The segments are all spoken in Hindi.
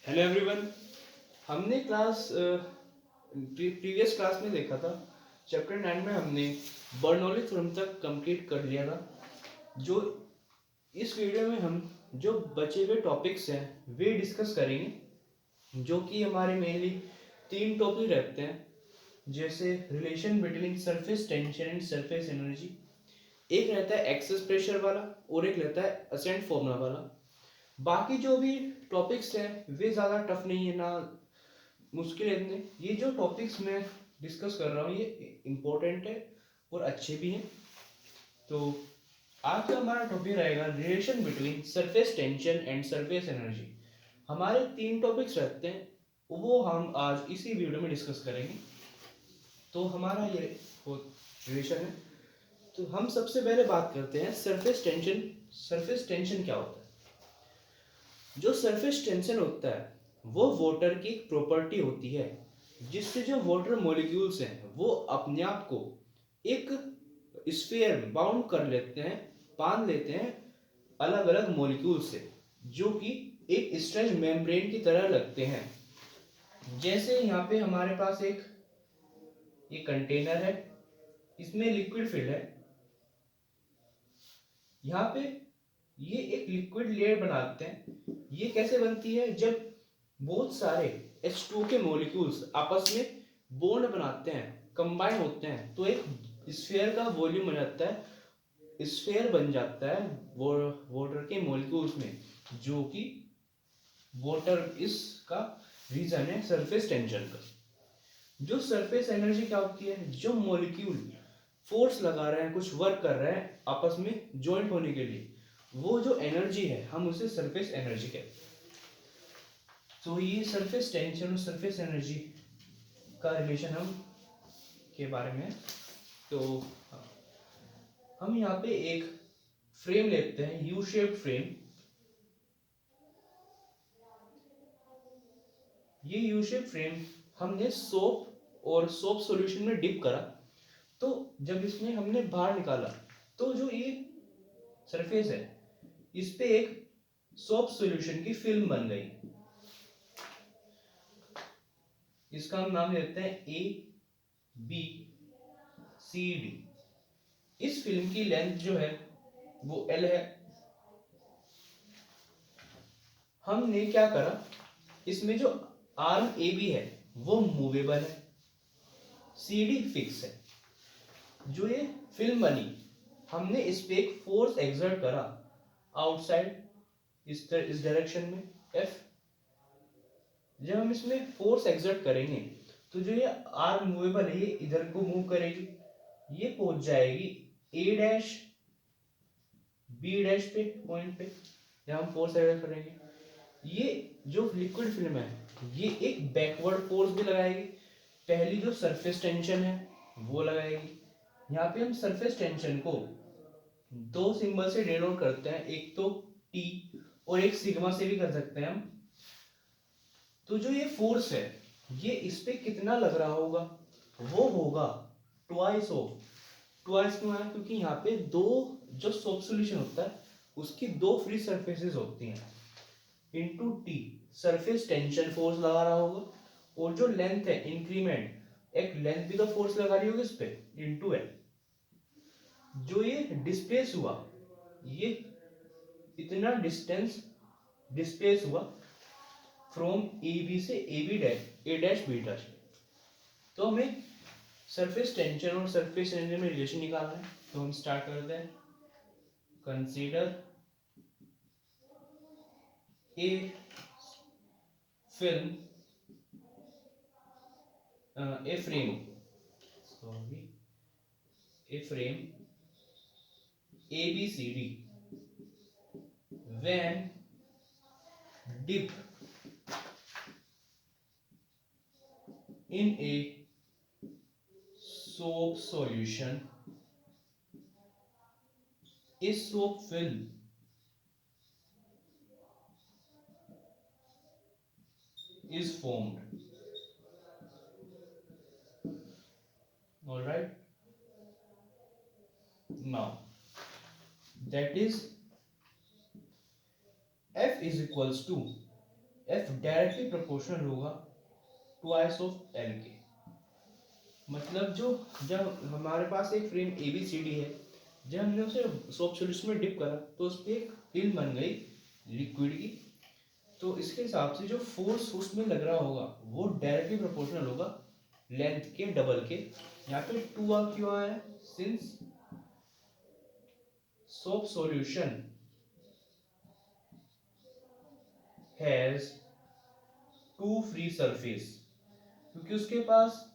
Hello everyone. हमने प्रीवियस क्लास में देखा था। चैप्टर 9 में हमने बर्नौली थ्योरम तक कंप्लीट कर लिया था। जो इस वीडियो में हम जो बचे हुए टॉपिक्स हैं वे डिस्कस करेंगे, जो कि हमारे मेनली तीन टॉपिक रहते हैं, जैसे relation between surface tension and surface energy. एक रहता है एक्सेस प्रेशर वाला और एक रहता है असेंट फॉर्मूला वाला। बाकी जो भी टॉपिक्स हैं वे ज़्यादा टफ नहीं है ना मुश्किल है इतने। ये जो टॉपिक्स मैं डिस्कस कर रहा हूँ ये इम्पोर्टेंट है और अच्छे भी हैं। तो आज का हमारा टॉपिक रहेगा relation between surface tension and surface energy. हमारे तीन टॉपिक्स रहते हैं, वो हम आज इसी वीडियो में डिस्कस करेंगे। तो हमारा ये रिलेशन है। तो हम सबसे पहले बात करते हैं सरफेस टेंशन। सरफेस टेंशन क्या होता है? जो सरफेस टेंशन होता है वो वाटर की एक प्रॉपर्टी होती है, जिससे जो वाटर मॉलिक्यूल्स हैं वो अपने आप को एक स्फीयर में बाउंड कर लेते हैं, बांध लेते हैं अलग अलग मॉलिक्यूल से, जो कि एक स्ट्रेच मेम्ब्रेन की तरह लगते हैं। जैसे यहाँ पे हमारे पास एक ये कंटेनर है, इसमें लिक्विड फिल है। यहाँ पे ये एक लिक्विड लेयर बनाते हैं। ये कैसे बनती है? जब बहुत सारे H2O के मॉलिक्यूल्स आपस में बॉन्ड बनाते हैं, कंबाइन होते हैं, तो एक स्फीयर का वॉल्यूम हो जाता है, स्फीयर बन जाता है वाटर के मॉलिक्यूल्स में, जो कि वाटर इसका रीजन है सरफेस टेंशन का। जो सरफेस एनर्जी क्या होती है? जो मॉलिक्यूल फोर्स लगा रहे हैं, कुछ वर्क कर रहे हैं आपस में ज्वाइंट होने के लिए, वो जो एनर्जी है हम उसे सरफेस एनर्जी कहते हैं। तो ये सरफेस टेंशन और सरफेस एनर्जी का रिलेशन हम के बारे में। तो हम यहाँ पे एक फ्रेम लेते हैं, यू शेप्ड फ्रेम। ये यू शेप फ्रेम हमने सोप और सोप सॉल्यूशन में डिप करा। तो जब इसमें हमने बाहर निकाला तो जो ये सरफेस है इस पे एक सोप सॉल्यूशन की फिल्म बन गई। इसका हम नाम देते हैं ABCD। इस फिल्म की लेंथ जो है वो L है। हमने क्या करा, इसमें जो आर्म AB है वो मूवेबल है, CD फिक्स है। जो ये फिल्म बनी, हमने इस पे एक फोर्स एक्सर्ट करा आउटसाइड इस डायरेक्शन में F। जब हम इसमें फोर्स एक्सर्ट करेंगे तो जो ये आर्म मूवेबल है ये इधर को मूव करेगी, ये पहुंच जाएगी A डैश B डैश पे पॉइंट पे जब हम फोर्स एक्सर्ट करेंगे। ये जो लिक्विड फिल्म है ये एक बैकवर्ड फोर्स भी लगाएगी। पहली जो सरफेस टेंशन है वो लगाएगी। यहाँ पे हम सरफेस टेंशन को दो सिंबल से डिनोट करते हैं, एक तो T और एक सिग्मा से भी कर सकते हैं हम। तो जो ये फोर्स है ये इस पे कितना लग रहा होगा? वो होगा ट्वाइस ऑफ। ट्वाइस क्यों है? क्योंकि यहाँ पे दो जो सोप सॉल्यूशन होता है उसकी दो फ्री सरफेसेस होती हैं, into T surface tension force लगा रहा होगा, और जो लेंथ है इंक्रीमेंट एक लेंथ भी तो फोर्स लगा रही होगी इस पे, इंटू एल। जो ये डिस्प्लेस हुआ, ये इतना डिस्टेंस डिस्प्लेस हुआ फ्रॉम ए बी से A B dash A dash B dash. तो हमें सरफेस टेंशन और सरफेस एनर्जी में रिलेशन निकालना है। तो हम स्टार्ट करते हैं। Consider a film a frame sorry a frame ABCD when dip in a soap solution, a soap film is formed. All right. Now that is F is equals to F directly proportional होगा ट्वाइस ऑफ एल के। मतलब जो जब हमारे पास एक frame A B C D है, जब हमने उसे सोप सॉल्यूशन में डिप करा तो उस पर एक फिल्म बन गई लिक्विड की। तो इसके हिसाब से जो फोर्स उसमें लग रहा होगा वो डायरेक्टली प्रोपोर्शनल होगा लेंथ के डबल के। यहाँ पे 2 आ क्यों आया? Since soap solution has 2 free surface, क्योंकि उसके पास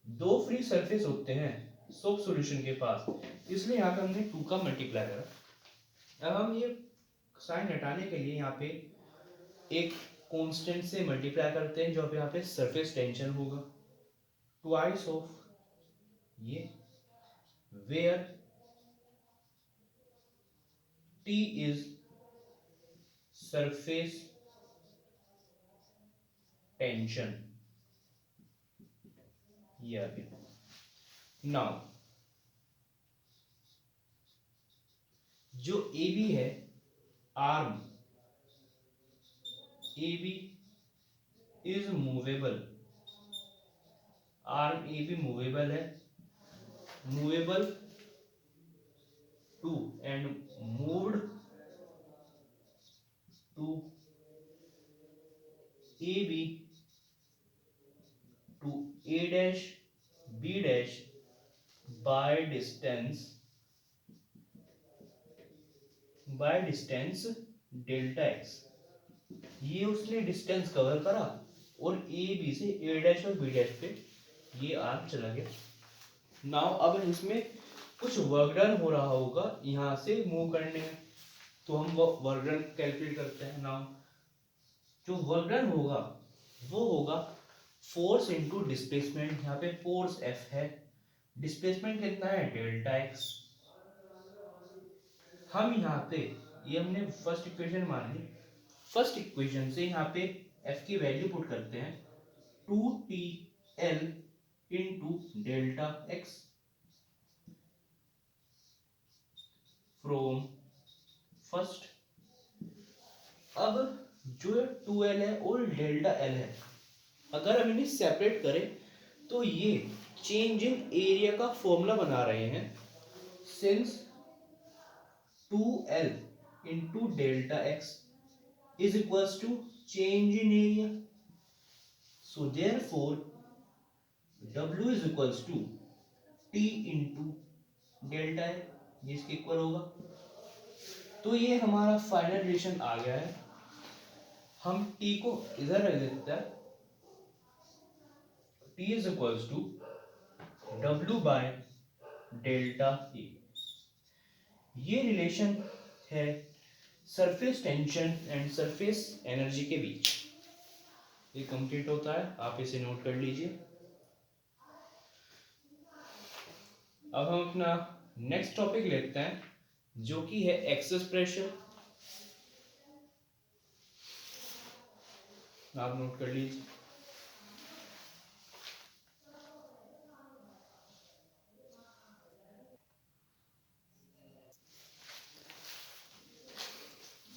2 फ्री सरफेस होते हैं सोप सॉल्यूशन के पास, इसलिए यहाँ पे हमने 2 का मल्टीप्लाई करा। अब हम ये साइन हटाने के लिए यहाँ पे एक कांस्टेंट से मल्टीप्लाई करते हैं, जो पे यहाँ पे सरफेस टेंशन होगा ट्वाइस ऑफ ये, where T is surface tension. ये आ गया। नाउ जो ए बी है, arm A B is movable, arm A B movable है, movable to and moved to A B to A dash B dash by distance delta X. ये उसने डिस्टेंस कवर करा और ए बी से ए डैश और बी डैश पे ये आर्म चला गया। नाउ अब इसमें कुछ वर्क डन हो रहा होगा यहाँ से मूव करने में, तो हम वो वर्क डन कैलकुलेट करते हैं। नाउ जो वर्क डन होगा वो होगा फोर्स इनटू डिस्प्लेसमेंट। यहाँ पे फोर्स एफ है, डिस्प्लेसमेंट कितना है डेल्टा एक्स। हम यहाँ पे ये हमने फर्स्ट इक्वेशन मान ली, फर्स्ट इक्वेशन से यहाँ पे एफ की वैल्यू पुट करते हैं 2t l into delta x from first. अब जो 2l है और डेल्टा l है, अगर हम इन्हें सेपरेट करें तो ये चेंज इन एरिया का फॉर्मूला बना रहे हैं। Since 2l into delta x is equals to change in area, so therefore W is equals to T into delta है, ये इसके इक्वल होगा। तो ये हमारा फाइनल रिलेशन आ गया है। हम T को इधर रख देते हैं, T is equals to W by delta E। ये रिलेशन है surface tension and surface energy के बीच। ये कंप्लीट होता है, आप इसे नोट कर लीजिए। अब हम अपना नेक्स्ट टॉपिक लेते हैं, जो कि है एक्सेस प्रेशर। आप नोट कर लीजिए।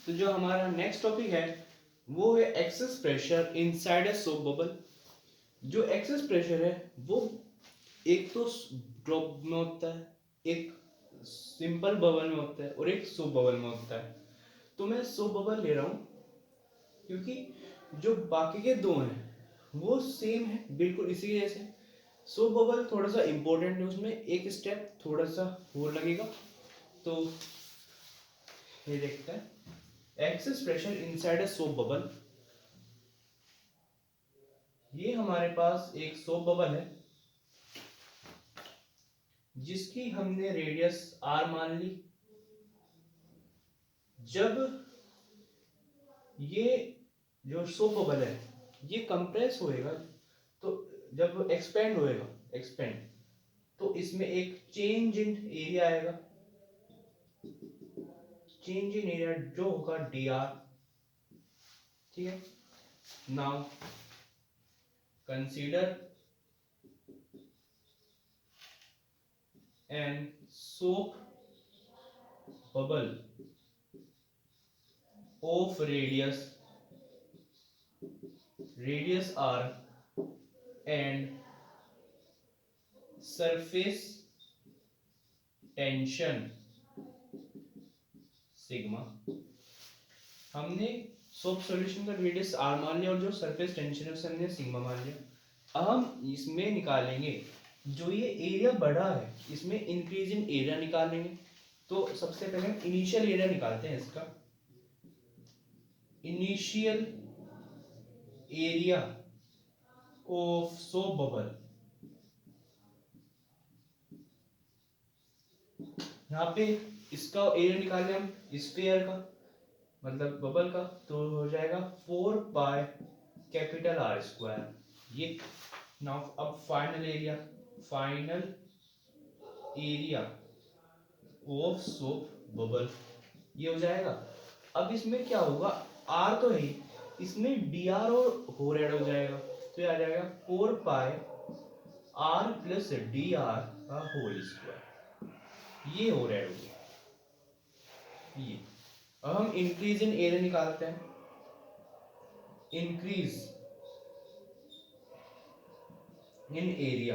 तो जो हमारा नेक्स्ट टॉपिक है वो है excess pressure inside a soap bubble. जो एक्सेस प्रेशर है वो एक तो ड्रॉप में होता है, एक सिंपल बबल में होता है और एक सोप बबल में होता है। तो मैं सोप बबल ले रहा हूँ क्योंकि जो बाकी के दो हैं वो सेम है बिल्कुल इसी के जैसे। सोप बबल थोड़ा सा इंपॉर्टेंट है, उसमें एक स्टेप थोड़ा सा और लगेगा। तो ये देखते हैं excess pressure inside a soap bubble. ये हमारे पास एक सोप बबल है जिसकी हमने रेडियस r मान ली। जब ये जो सोप बबल है ये कंप्रेस होएगा, तो जब एक्सपेंड होएगा, एक्सपेंड, तो इसमें एक चेंज इन एरिया आएगा। चेंज इन एरिया जो होगा dr। ठीक है। Now consider an soap bubble of radius radius R and surface tension sigma. हमने सोप सॉल्यूशन का रेडियस आर मान लिया और जो सरफेस टेंशन है उसे हमने सिग्मा मान लिया। अब हम इसमें निकालेंगे जो ये एरिया बड़ा है, इसमें इंक्रीज इन एरिया निकालेंगे। तो सबसे पहले हम इनिशियल एरिया निकालते हैं इसका। Initial area of soap bubble, यहाँ पे इसका एरिया निकाले हम स्फीयर का, मतलब बबल का, तो हो जाएगा 4 पाई कैपिटल आर स्क्वायर। ये नाउ अब final area of soap bubble ये हो जाएगा। अब इसमें क्या होगा, आर तो है ही, इसमें डी आर और होल ऐड हो जाएगा, तो ये आ जाएगा 4 pi R plus D are का होल स्क्वायर, ये होल ऐड हो गया ये। अब हम इंक्रीज इन एरिया निकालते हैं। Increase in area,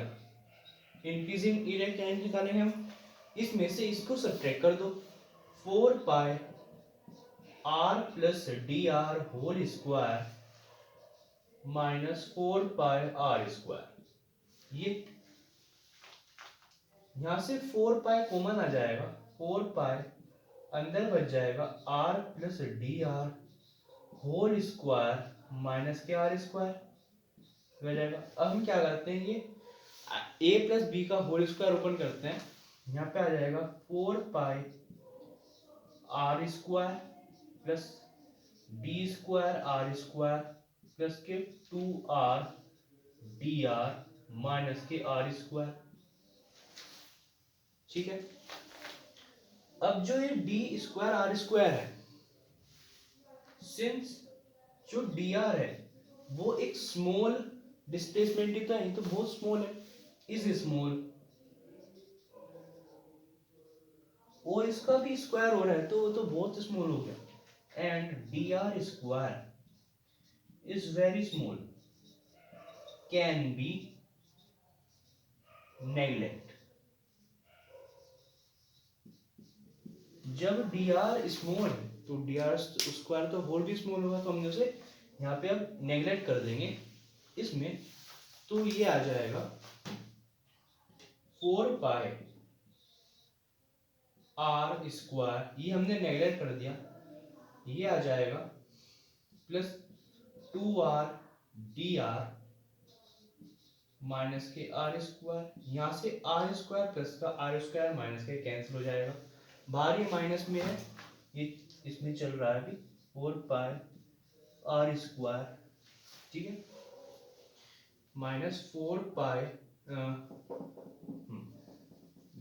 increase in area क्या निकालेंगे हम, इसमें से इसको सब्ट्रैक्ट कर दो, 4 pi R plus D R whole square minus 4 pi R square. ये यहां से 4 पाई कॉमन आ जाएगा, 4 पाई अंदर बच जाएगा R plus D R whole square minus के आर स्क्वायर हो जाएगा। अब हम क्या करते हैं, ये a प्लस बी का होल स्क्वायर ओपन करते हैं, यहाँ पे आ जाएगा 4 pi R square plus D square R square plus के 2r डी आर माइनस के आर स्क्वायर। ठीक है, अब जो ये डी स्क्वायर आर स्क्वायर है, सिंस जो डी आर है वो एक स्मॉल डिस्प्लेसमेंट ही तो है, तो बहुत स्मॉल है, इज स्मॉल, और इसका भी स्क्वायर हो रहा है तो वो तो बहुत स्मॉल हो गया। And D R square is very small, can be neglect. जब डी आर स्मॉल है तो डी आर स्क्वायर तो होल भी स्मॉल होगा, तो हमने उसे यहाँ पे अब नेग्लेक्ट कर देंगे इसमें, तो ये आ जाएगा 4 पाई आर स्क्वायर, ये हमने नेग्लेक्ट कर दिया, ये आ जाएगा plus 2r D R minus के आर स्क्वायर, यहाँ से आर स्क्वायर प्लस का आर स्क्वायर माइनस के कैंसिल हो जाएगा, बाहर ये माइनस में है, ये इसमें चल रहा है अभी 4 पाई आर स्क्वायर, ठीक है, माइनस 4 पाई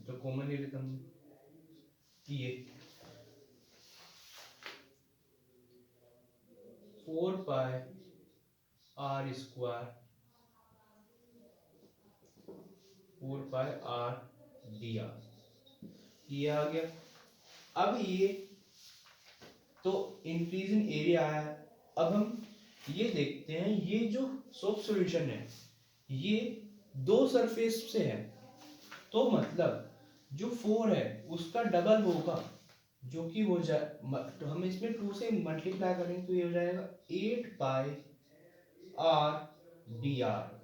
तो कॉमन ले लेता हूँ ये 4 pi R square 4 pi R D R, ये आ गया। अब ये तो इंक्रीज इन एरिया आया है। अब हम ये देखते हैं, ये जो सोप सॉल्यूशन है ये दो सरफेस से है, तो मतलब जो 4 है उसका डबल होगा, जो कि हो जाए, तो हम इसमें 2 से मल्टीप्लाई करेंगे तो ये हो जाएगा 8 पाई आर डी आर।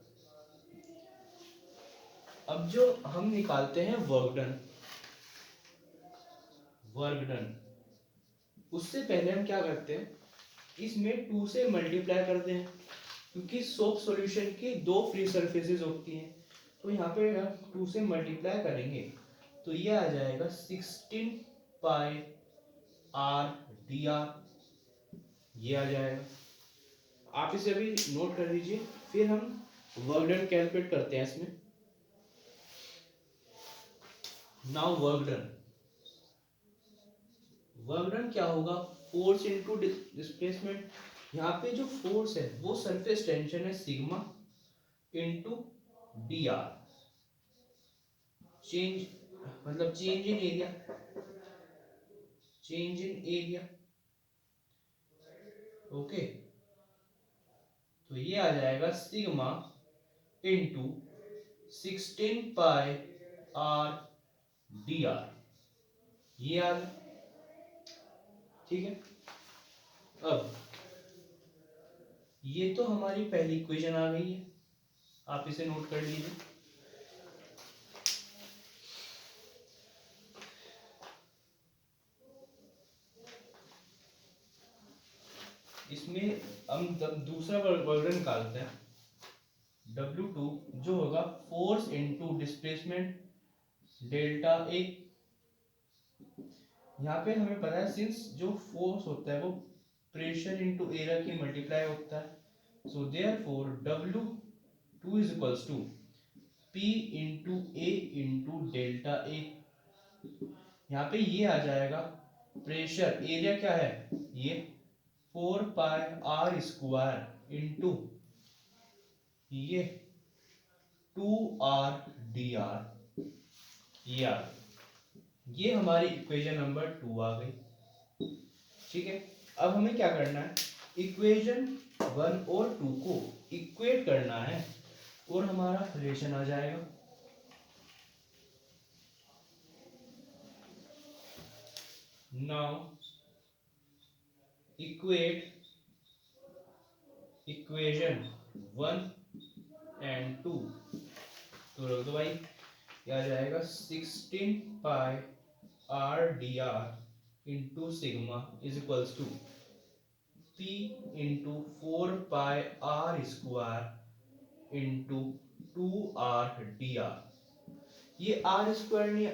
अब जो हम निकालते हैं वर्क डन, उससे पहले हम क्या करते हैं, इसमें 2 से मल्टीप्लाई करते हैं, क्योंकि सोप सॉल्यूशन की दो फ्री सरफेसेस होती हैं, तो यहाँ पे हम 2 से मल्टीप्लाई करेंगे तो ये आ जाएगा 16 पाई आर डी आर, ये आ जाएगा। आप इसे अभी नोट कर लीजिए, फिर हम वर्क डन कैलकुलेट करते हैं इसमें। नाउ वर्क डन क्या होगा, फोर्स इनटू डिस्प्लेसमेंट। यहाँ पे जो फोर्स है वो सरफेस टेंशन है sigma into D R, change मतलब चेंज इन एरिया, ओके, तो ये आ जाएगा sigma into 16 pi R D R, ये आ गया। ठीक है, अब ये तो हमारी पहली इक्वेशन आ गई है, आप इसे नोट कर लीजिए। इसमें हम दूसरा वर्ग निकालते हैं, W2 जो होगा force into displacement delta A. यहाँ पे हमें पता है सिंस जो फोर्स होता है वो प्रेशर इनटू एरिया की मल्टीप्लाई होता है, so therefore W2 is equals to P into A into delta A. यहाँ पे ये आ जाएगा प्रेशर, एरिया क्या है ये 4 पाई आर स्क्वायर इंटू ये 2r dr, ये आ गई। ये हमारी इक्वेशन नंबर 2 आ गई। ठीक है, अब हमें क्या करना है, इक्वेशन 1 और 2 को इक्वेट करना है और हमारा रिलेशन आ जाएगा। नाउ इक्वेट इक्वेशन 1 एंड 2, तो रख दो भाई, क्या आ जाएगा 16 pi R D R into sigma is equals to P into 4 pi R square into 2r dr। ये आर स्क्वायर नहीं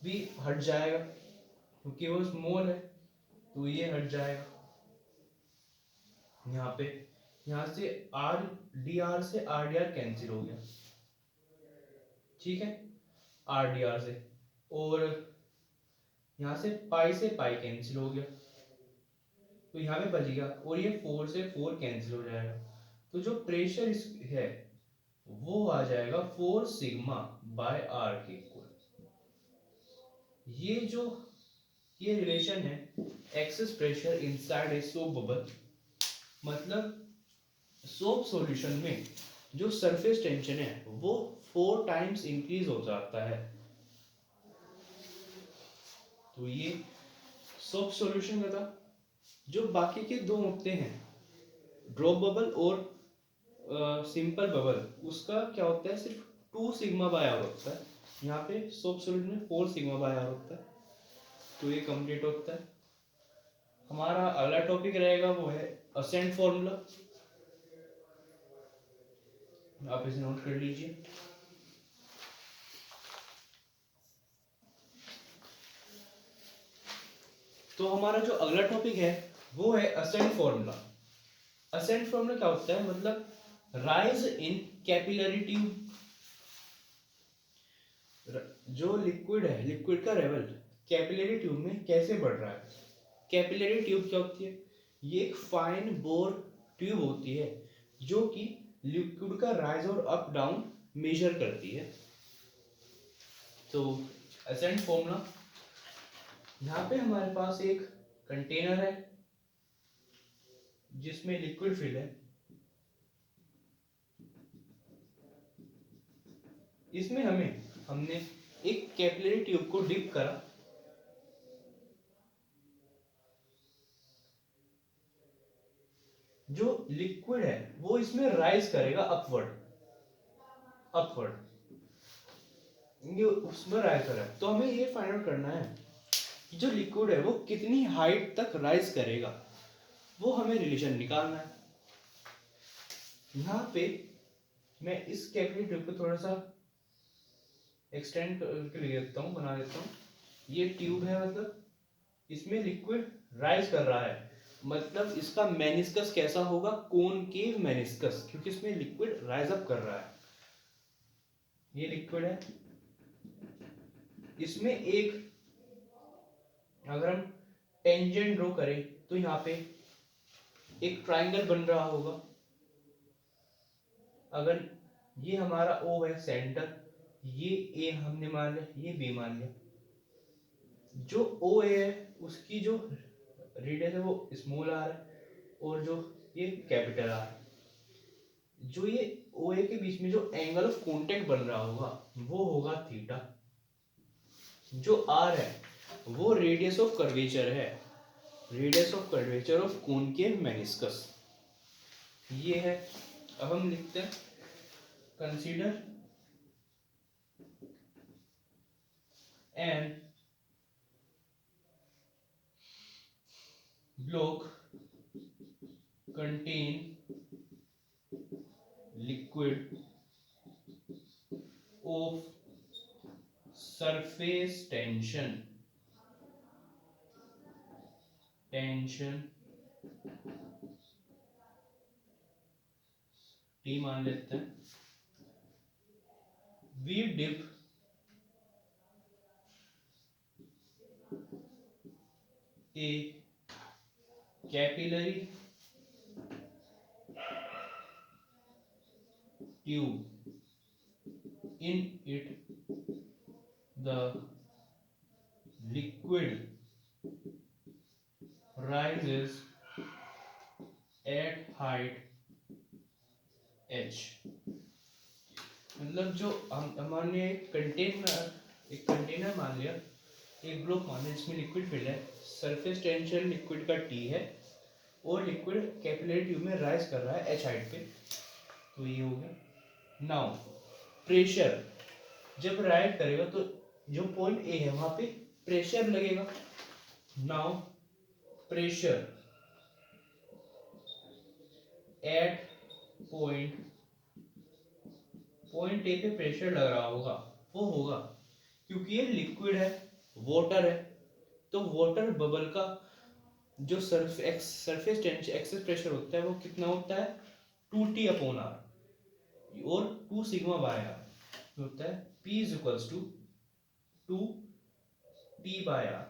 भी हट जाएगा क्योंकि वो स्मॉल है, तो ये हट जाएगा यहाँ पे। यहाँ से आर डी आर से आर डी आर कैंसिल हो गया, ठीक है, आर डी आर से, और यहाँ से पाई कैंसिल हो गया, तो यहाँ पे बच गया, और ये 4 से 4 कैंसिल हो जाएगा, तो जो प्रेशर है वो आ जाएगा 4 सिग्मा बाय आर के इक्वल। ये जो ये रिलेशन है excess pressure inside a soap bubble, मतलब सोप सॉल्यूशन में जो सरफेस टेंशन है वो 4 टाइम्स इंक्रीज हो जाता है। तो ये सोप सॉल्यूशन का था। जो बाकी के दो होते हैं ड्रॉप बबल और सिंपल बबल, उसका क्या होता है सिर्फ 2 सिग्मा बाय आर होता है, यहाँ पे सोप सॉल्यूशन में 4 सिग्मा बाय आर होता है, तो ये कंप्लीट होता है। हमारा अगला टॉपिक रहेगा वो है असेंट फॉर्मूला, आप इसे नोट कर लीजिए। तो हमारा जो अगला टॉपिक है वो है असेंट फॉर्मूला। असेंट फॉर्मूला क्या होता है, मतलब राइज इन कैपिलरी ट्यूब। जो लिक्विड है, लिक्विड का लेवल कैपिलरी ट्यूब में कैसे बढ़ रहा है। कैपिलरी ट्यूब क्या होती है, ये एक फाइन बोर ट्यूब होती है जो कि लिक्विड का राइज और अप डाउन मेजर करती है। तो असेंट फॉर्मूला, यहाँ पे हमारे पास एक कंटेनर है जिसमें लिक्विड फिल है, इसमें हमने एक कैपिलरी ट्यूब को डिप करा, जो लिक्विड है वो इसमें राइज करेगा अपवर्ड, ये उसमें राइज करेगा। तो हमें ये फाइंड आउट करना है कि जो लिक्विड है वो कितनी हाइट तक राइज करेगा, वो हमें रिलेशन निकालना है। यहाँ पे मैं इस कैपिलरी ट्यूब को थोड़ा सा एक्सटेंड करके ले देता हूँ, बना देता हूँ। ये ट्यूब है, मतलब इसमें लिक्विड राइज कर रहा है, मतलब इसका मेनिस्कस कैसा होगा, कॉनकेव मेनिस्कस, क्योंकि इसमें लिक्विड राइज अप कर रहा है। ये लिक्विड है, इसमें एक अगर हम टेंजेंट ड्रॉ करें तो यहाँ पे एक ट्राइंगल बन रहा होगा। अगर ये हमारा O है सेंटर, ये A हमने मान लिया, ये B मान लिया, जो OA है उसकी जो रेडियस है वो स्मॉल आर है और जो ये कैपिटल आर है। जो ये ओ ए के बीच में जो एंगल ऑफ कांटेक्ट बन रहा होगा वो होगा थीटा। जो आर है वो रेडियस ऑफ कर्वेचर है, radius of curvature of concave meniscus ये है। अब हम लिखते हैं consider N block contain liquid of surface tension T मान लेते हैं। we dip a capillary tube in it, the liquid rises at height h। मतलब जो हमने एक कंटेनर मान लिया, एक ब्लॉक मान लिया जिसमें लिक्विड फिल है, सरफेस टेंशन लिक्विड का T है और लिक्विड कैपिलरी ट्यूब में राइज कर रहा है h हाइट पे, तो ये हो गया। नाउ प्रेशर जब राइज करेगा तो जो पॉइंट ए है वहां पे प्रेशर लगेगा। Now pressure at point A पे प्रेशर लग रहा होगा, वो होगा क्योंकि ये लिक्विड है, वाटर है, तो वाटर बबल का जो सरफेस टेंशन एक्सेस प्रेशर होता है वो कितना होता है 2T/R और 2 सिग्मा बाय आर होता है P is equals to 2T/R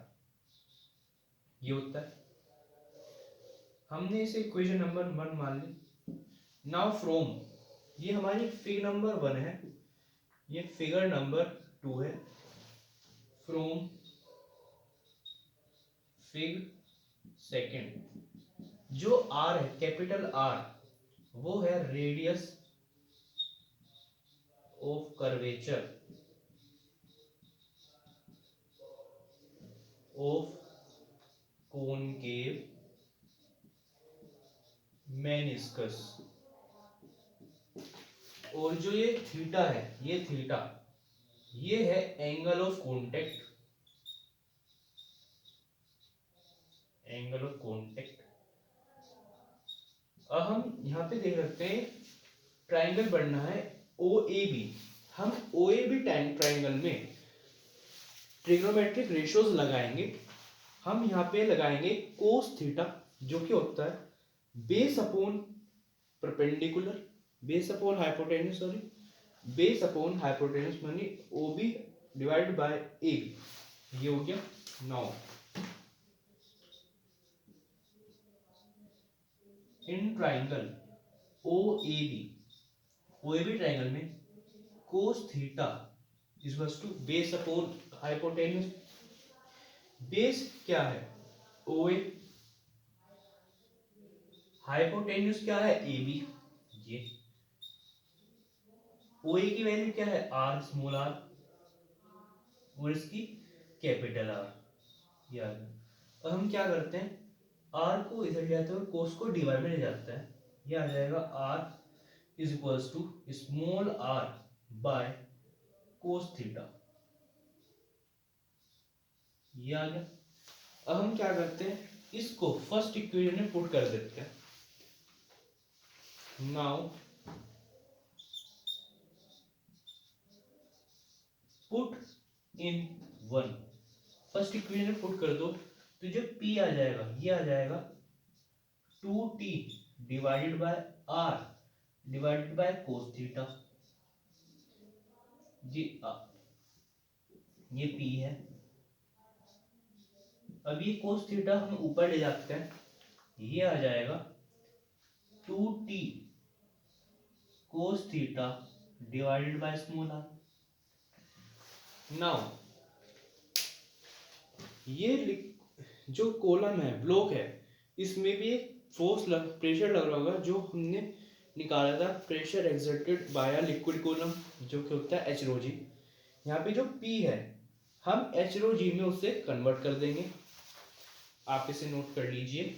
ये होता है। हमने इसे इक्वेशन नंबर 1 मान ली। नाउ फ्रॉम ये हमारी फिगर नंबर 1 है, ये फिगर नंबर 2 है। फ्रॉम फिग सेकेंड जो आर है कैपिटल आर वो है radius of curvature of concave meniscus, और जो ये थीटा है ये थीटा ये है angle of contact, angle of contact. अब हम यहाँ पे देख सकते हैं ट्राइंगल बनना है ओ ए बी। हम ओ ए बी ट्राइंगल में ट्रिग्नोमेट्रिक रेशियोज लगाएंगे। हम यहाँ पे लगाएंगे कोस थीटा जो कि होता है base upon perpendicular, base upon hypotenuse sorry, base upon hypotenuse मानी O B divide by A B, ये हो गया। Now in triangle O A B triangle में cos theta is equals to base upon hypotenuse. Base क्या है ओ ए, हाइपोटेन्यूज क्या है ए बी, ये ओ ए की वैल्यू क्या है आर स्मॉल आर और इसकी कैपिटल आर, ये आ गया। अब हम क्या करते हैं आर को इधर ले जाते हैं और कोस को डिवाइड में ले जाते हैं, ये आ जाएगा R is equals to small r by cos theta, ये आ गया। अब हम क्या करते हैं इसको फर्स्ट इक्वेशन में पुट कर देते हैं। Now put in 1, first equation में पुट कर दो तो जो P आ जाएगा ये आ जाएगा 2T divided by R divided by cos theta, ये P है। अब ये कोस थीटा हम ऊपर ले जाते हैं, ये आ जाएगा 2T cos theta divided by small r. Now ये जो कॉलम है ब्लॉक है इसमें भी एक फोर्स प्रेशर लग रहा होगा जो हमने निकाला था pressure exerted by a liquid column, जो कि होता है एच रो जी। यहाँ पे जो P है हम एच रो जी में उसे कन्वर्ट कर देंगे। आप इसे नोट कर लीजिए।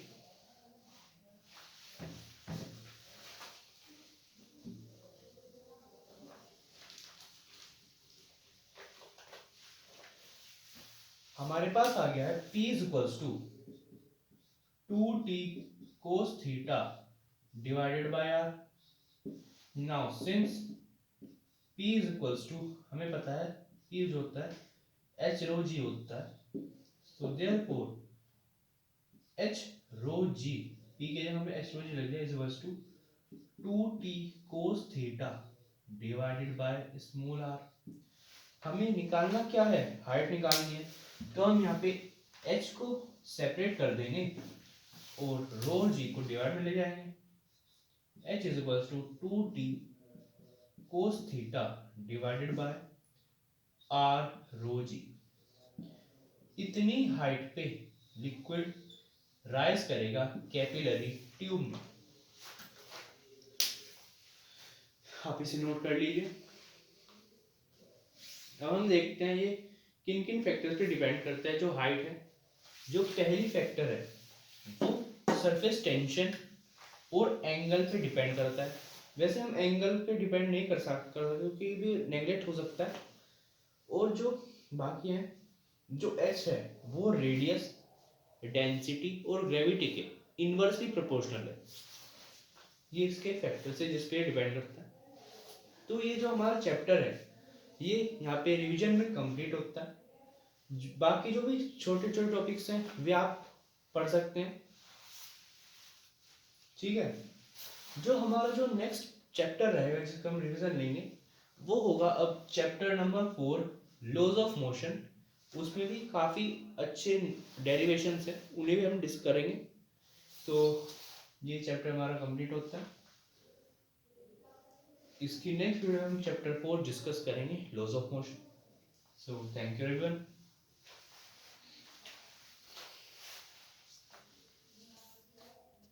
हमारे पास आ गया है P is equals to 2t cos theta divided by r। Now since P is equals to, हमें पता है P जो होता है एच रो जी होता है, so therefore h rho g, P के जगह हमें एच रो जी लग जाए, is equals to 2t cos theta divided by small r। हमें निकालना क्या है, हाइट निकालनी है, तो हम यहाँ पे h को सेपरेट कर देंगे और रो जी को डिवाइड में ले जाएंगे। h is equals to 2t cos theta divided by r rho g. इतनी हाइट पे लिक्विड राइज करेगा कैपिलरी ट्यूब में। आप इसे नोट कर लीजिए। अब हम देखते हैं ये किन किन फैक्टर्स पे डिपेंड करता है। जो हाइट है, जो पहली फैक्टर है वो सरफेस टेंशन और एंगल पे डिपेंड करता है। वैसे हम एंगल पे डिपेंड नहीं कर सकते क्योंकि भी नेगलेक्ट हो सकता है। और जो बाकी है, जो एच है वो रेडियस, डेंसिटी और ग्रेविटी के इनवर्सली प्रोपोर्शनल है। ये इसके फैक्टर्स है जिस पे डिपेंड करता है। तो ये जो हमारा चैप्टर है ये यहाँ पे रिवीजन में कंप्लीट होता है। बाकी जो भी छोटे छोटे टॉपिक्स हैं वे आप पढ़ सकते हैं, ठीक है। जो हमारा जो नेक्स्ट चैप्टर रहेगा जिसका हम रिवीजन लेंगे वो होगा अब chapter number 4, laws of motion. उसमें भी काफ़ी अच्छे डेरिवेशंस हैं, उन्हें भी हम डिस्कस करेंगे। तो ये चैप्टर हमारा कंप्लीट होता है। इसकी नेक्स्ट वीडियो में हम चैप्टर 4 डिस्कस करेंगे, laws of motion. So thank you everyone.